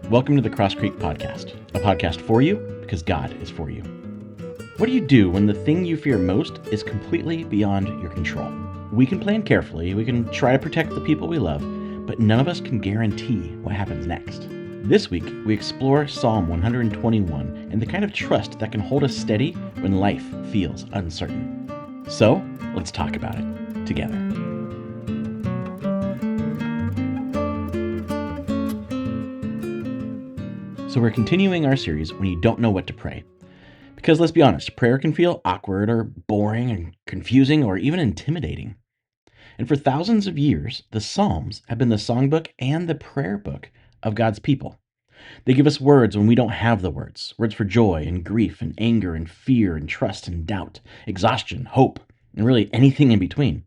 Welcome to the Cross Creek Podcast, a podcast for you because God is for you. What do you do when the thing you fear most is completely beyond your control? We can plan carefully, we can try to protect the people we love, but none of us can guarantee what happens next. This week, we explore Psalm 121 and the kind of trust that can hold us steady when life feels uncertain. So, let's talk about it together. So we're continuing our series when you don't know what to pray. Because let's be honest, prayer can feel awkward or boring and confusing or even intimidating. And for thousands of years, the Psalms have been the songbook and the prayer book of God's people. They give us words when we don't have the words for joy and grief and anger and fear and trust and doubt, exhaustion, hope, and really anything in between.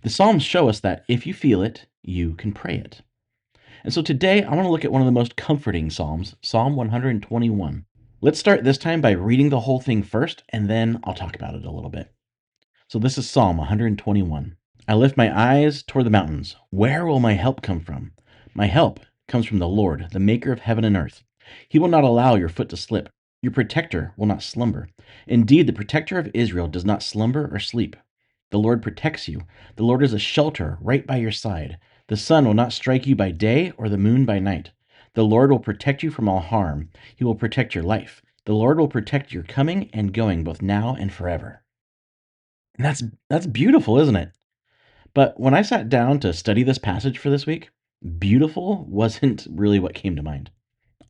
The Psalms show us that if you feel it, you can pray it. And so today I want to look at one of the most comforting Psalms, Psalm 121. Let's start this time by reading the whole thing first, and then I'll talk about it a little bit. So this is Psalm 121. I lift my eyes toward the mountains. Where will my help come from? My help comes from the Lord, the maker of heaven and earth. He will not allow your foot to slip. Your protector will not slumber. Indeed, the protector of Israel does not slumber or sleep. The Lord protects you. The Lord is a shelter right by your side. The sun will not strike you by day or the moon by night. The Lord will protect you from all harm. He will protect your life. The Lord will protect your coming and going both now and forever. And that's beautiful, isn't it? But when I sat down to study this passage for this week, beautiful wasn't really what came to mind.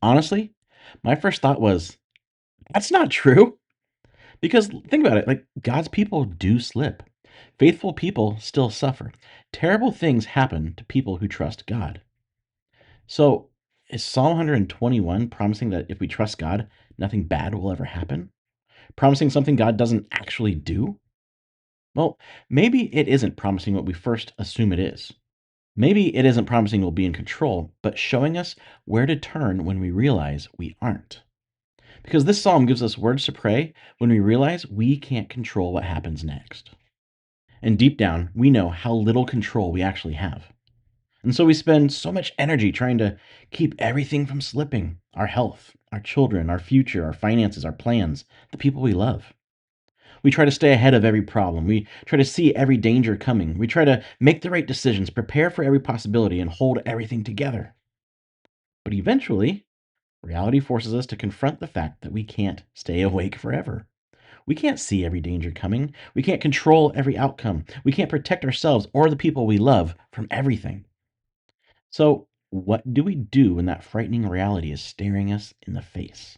Honestly, my first thought was, that's not true. Because think about it, like God's people do slip. Faithful people still suffer. Terrible things happen to people who trust God. So, is Psalm 121 promising that if we trust God, nothing bad will ever happen? Promising something God doesn't actually do? Well, maybe it isn't promising what we first assume it is. Maybe it isn't promising we'll be in control, but showing us where to turn when we realize we aren't. Because this psalm gives us words to pray when we realize we can't control what happens next. And deep down, we know how little control we actually have. And so we spend so much energy trying to keep everything from slipping: our health, our children, our future, our finances, our plans, the people we love. We try to stay ahead of every problem. We try to see every danger coming. We try to make the right decisions, prepare for every possibility, and hold everything together. But eventually, reality forces us to confront the fact that we can't stay awake forever. We can't see every danger coming. We can't control every outcome. We can't protect ourselves or the people we love from everything. So, what do we do when that frightening reality is staring us in the face?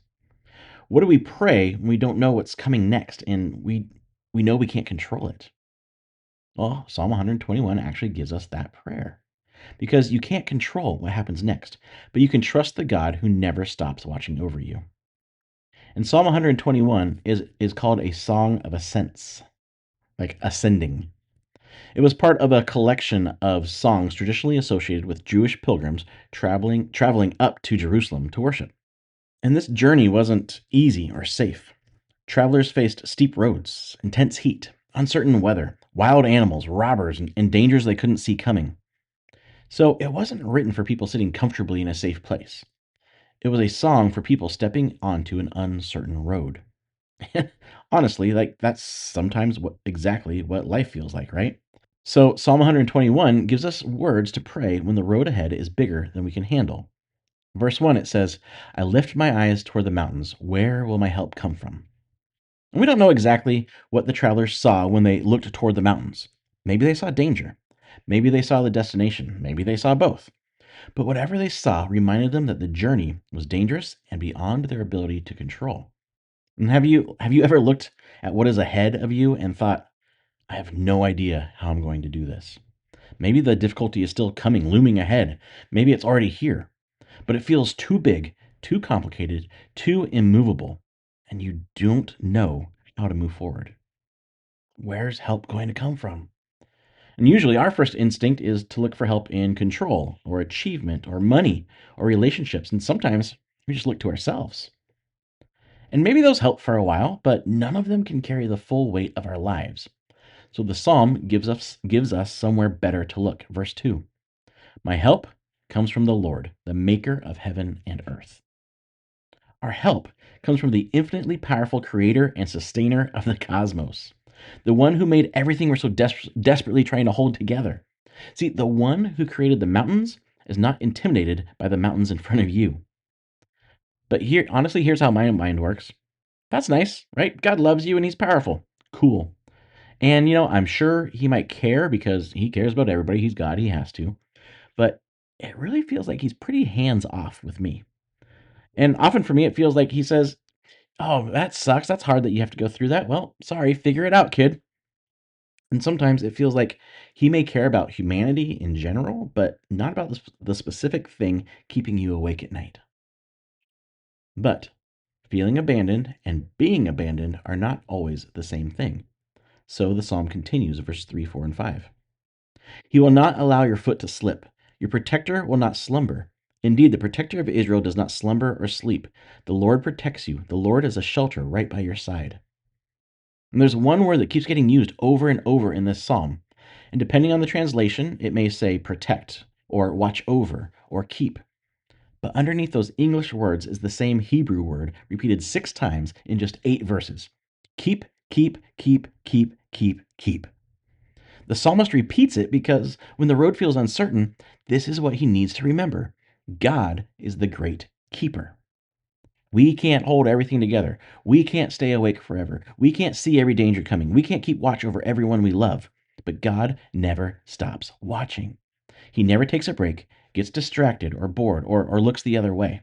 What do we pray when we don't know what's coming next and we know we can't control it? Well, Psalm 121 actually gives us that prayer. Because you can't control what happens next, but you can trust the God who never stops watching over you. And Psalm 121 is called a song of ascents, like ascending. It was part of a collection of songs traditionally associated with Jewish pilgrims traveling up to Jerusalem to worship. And this journey wasn't easy or safe. Travelers faced steep roads, intense heat, uncertain weather, wild animals, robbers, and dangers they couldn't see coming. So it wasn't written for people sitting comfortably in a safe place. It was a song for people stepping onto an uncertain road. Honestly, like that's sometimes exactly what life feels like, right? So Psalm 121 gives us words to pray when the road ahead is bigger than we can handle. Verse 1, it says, I lift my eyes toward the mountains. Where will my help come from? And we don't know exactly what the travelers saw when they looked toward the mountains. Maybe they saw danger. Maybe they saw the destination. Maybe they saw both. But whatever they saw reminded them that the journey was dangerous and beyond their ability to control. And have you ever looked at what is ahead of you and thought, I have no idea how I'm going to do this? Maybe the difficulty is still coming, looming ahead. Maybe it's already here. But it feels too big, too complicated, too immovable, and you don't know how to move forward. Where's help going to come from? And usually our first instinct is to look for help in control or achievement or money or relationships. And sometimes we just look to ourselves. And maybe those help for a while, but none of them can carry the full weight of our lives. So the psalm gives us somewhere better to look. Verse 2. My help comes from the Lord, the maker of heaven and earth. Our help comes from the infinitely powerful creator and sustainer of the cosmos, the one who made everything we're so desperately trying to hold together. See, the one who created the mountains is not intimidated by the mountains in front of you. But here, honestly, here's how my mind works. That's nice, right? God loves you and he's powerful. Cool. And, I'm sure he might care because he cares about everybody. He's God, he has to. But it really feels like he's pretty hands off with me. And often for me, it feels like he says, "Oh, that sucks. That's hard that you have to go through that. Well, sorry, figure it out, kid." And sometimes it feels like he may care about humanity in general, but not about the specific thing keeping you awake at night. But feeling abandoned and being abandoned are not always the same thing. So the psalm continues, verse 3, 4, and 5. He will not allow your foot to slip. Your protector will not slumber. Indeed, the protector of Israel does not slumber or sleep. The Lord protects you. The Lord is a shelter right by your side. And there's one word that keeps getting used over and over in this psalm. And depending on the translation, it may say protect, or watch over, or keep. But underneath those English words is the same Hebrew word repeated 6 times in just 8 verses. Keep, keep, keep, keep, keep, keep. The psalmist repeats it because when the road feels uncertain, this is what he needs to remember. God is the great keeper. We can't hold everything together. We can't stay awake forever. We can't see every danger coming. We can't keep watch over everyone we love. But God never stops watching. He never takes a break, gets distracted or bored, or looks the other way.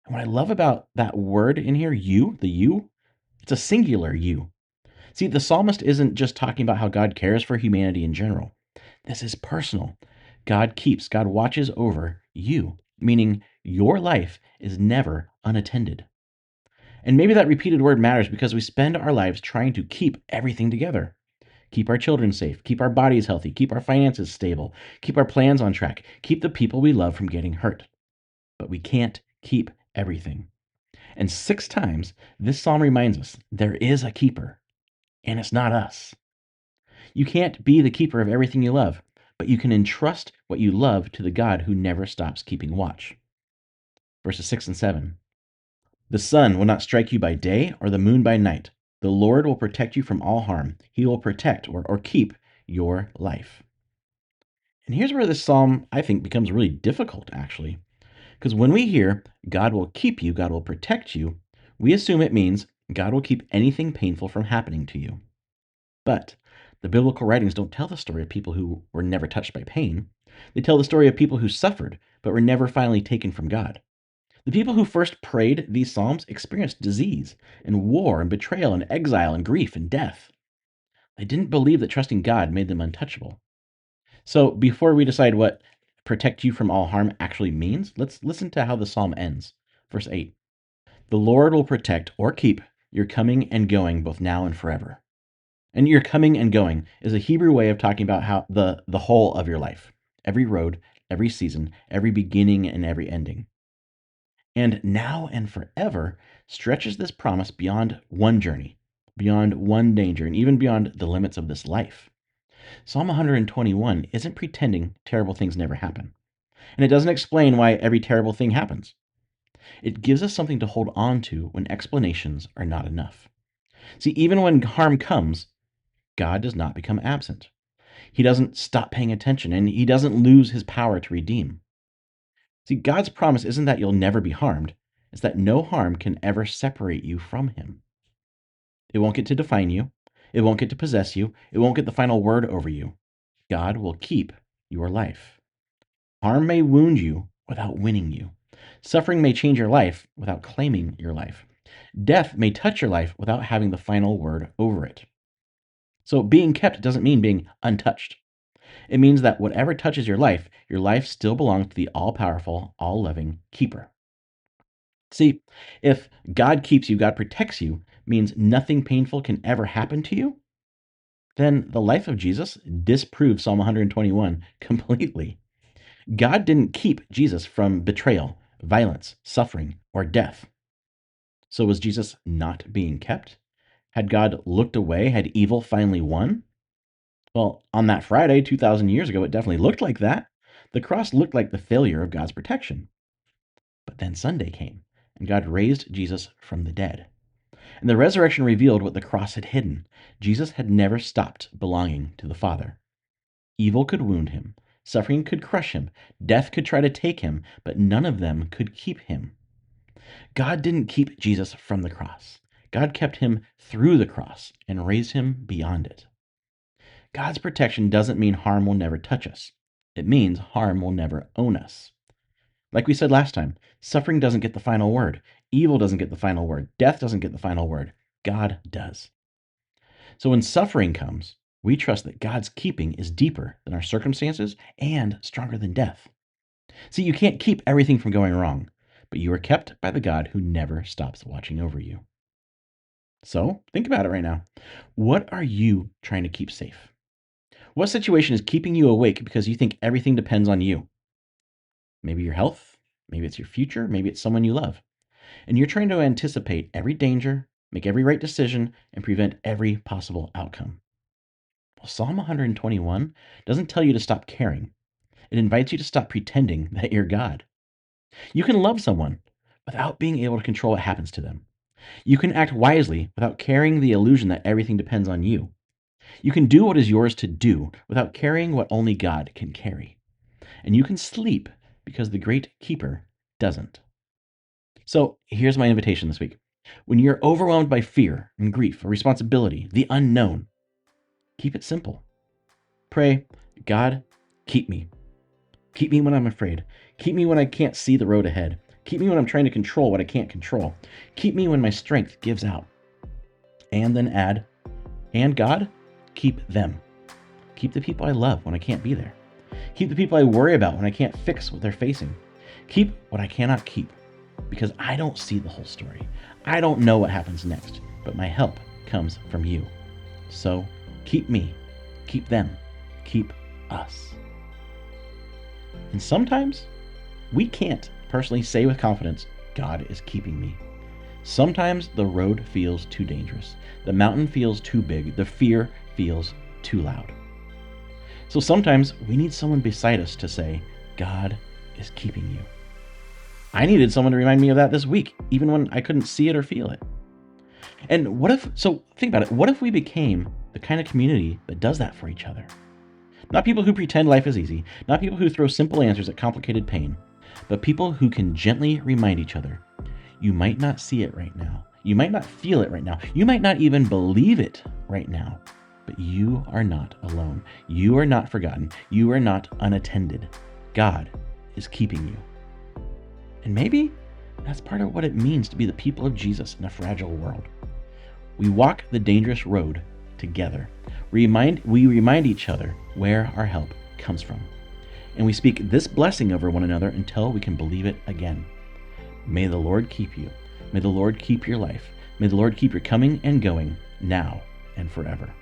And what I love about that word in here, you, the you, it's a singular you. See, the psalmist isn't just talking about how God cares for humanity in general. This is personal. God keeps, God watches over you, meaning your life is never unattended. And maybe that repeated word matters because we spend our lives trying to keep everything together. Keep our children safe, keep our bodies healthy, keep our finances stable, keep our plans on track, keep the people we love from getting hurt. But we can't keep everything. And 6 times, this psalm reminds us there is a keeper, and it's not us. You can't be the keeper of everything you love, but you can entrust what you love to the God who never stops keeping watch. Verses 6 and 7. The sun will not strike you by day or the moon by night. The Lord will protect you from all harm. He will protect or keep your life. And here's where this psalm, I think, becomes really difficult, actually. Because when we hear God will keep you, God will protect you, we assume it means God will keep anything painful from happening to you. But the biblical writings don't tell the story of people who were never touched by pain. They tell the story of people who suffered, but were never finally taken from God. The people who first prayed these psalms experienced disease and war and betrayal and exile and grief and death. They didn't believe that trusting God made them untouchable. So before we decide what protect you from all harm actually means, let's listen to how the psalm ends. Verse 8. The Lord will protect or keep your coming and going both now and forever. And your coming and going is a Hebrew way of talking about how the whole of your life. Every road, every season, every beginning and every ending. And now and forever stretches this promise beyond one journey, beyond one danger, and even beyond the limits of this life. Psalm 121 isn't pretending terrible things never happen. And it doesn't explain why every terrible thing happens. It gives us something to hold on to when explanations are not enough. See, even when harm comes, God does not become absent. He doesn't stop paying attention, and he doesn't lose his power to redeem. See, God's promise isn't that you'll never be harmed, it's that no harm can ever separate you from him. It won't get to define you, it won't get to possess you, it won't get the final word over you. God will keep your life. Harm may wound you without winning you. Suffering may change your life without claiming your life. Death may touch your life without having the final word over it. So being kept doesn't mean being untouched. It means that whatever touches your life still belongs to the all powerful, all loving keeper. See, if God keeps you, God protects you, means nothing painful can ever happen to you, then the life of Jesus disproves Psalm 121 completely. God didn't keep Jesus from betrayal, violence, suffering, or death. So was Jesus not being kept? Had God looked away? Had evil finally won? Well, on that Friday 2,000 years ago, it definitely looked like that. The cross looked like the failure of God's protection. But then Sunday came, and God raised Jesus from the dead. And the resurrection revealed what the cross had hidden. Jesus had never stopped belonging to the Father. Evil could wound him, suffering could crush him, death could try to take him, but none of them could keep him. God didn't keep Jesus from the cross. God kept him through the cross and raised him beyond it. God's protection doesn't mean harm will never touch us. It means harm will never own us. Like we said last time, suffering doesn't get the final word. Evil doesn't get the final word. Death doesn't get the final word. God does. So when suffering comes, we trust that God's keeping is deeper than our circumstances and stronger than death. See, you can't keep everything from going wrong, but you are kept by the God who never stops watching over you. So think about it right now. What are you trying to keep safe? What situation is keeping you awake because you think everything depends on you? Maybe your health, maybe it's your future, maybe it's someone you love. And you're trying to anticipate every danger, make every right decision, and prevent every possible outcome. Well, Psalm 121 doesn't tell you to stop caring. It invites you to stop pretending that you're God. You can love someone without being able to control what happens to them. You can act wisely without carrying the illusion that everything depends on you. You can do what is yours to do without carrying what only God can carry. And you can sleep because the great keeper doesn't. So here's my invitation this week. When you're overwhelmed by fear and grief or responsibility, the unknown, keep it simple. Pray, God, keep me. Keep me when I'm afraid. Keep me when I can't see the road ahead. Keep me when I'm trying to control what I can't control. Keep me when my strength gives out. And then add, and God, keep them. Keep the people I love when I can't be there. Keep the people I worry about when I can't fix what they're facing. Keep what I cannot keep, because I don't see the whole story. I don't know what happens next, but my help comes from you. So keep me, keep them, keep us. And sometimes we can't personally say with confidence, God is keeping me. Sometimes the road feels too dangerous. The mountain feels too big. The fear feels too loud. So sometimes we need someone beside us to say, God is keeping you. I needed someone to remind me of that this week, even when I couldn't see it or feel it. And think about it, what if we became the kind of community that does that for each other? Not people who pretend life is easy, not people who throw simple answers at complicated pain, but people who can gently remind each other, you might not see it right now. You might not feel it right now. You might not even believe it right now, but you are not alone. You are not forgotten. You are not unattended. God is keeping you. And maybe that's part of what it means to be the people of Jesus in a fragile world. We walk the dangerous road together. We remind each other where our help comes from. And we speak this blessing over one another until we can believe it again. May the Lord keep you. May the Lord keep your life. May the Lord keep your coming and going now and forever.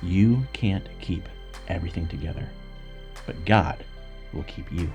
You can't keep everything together, but God will keep you.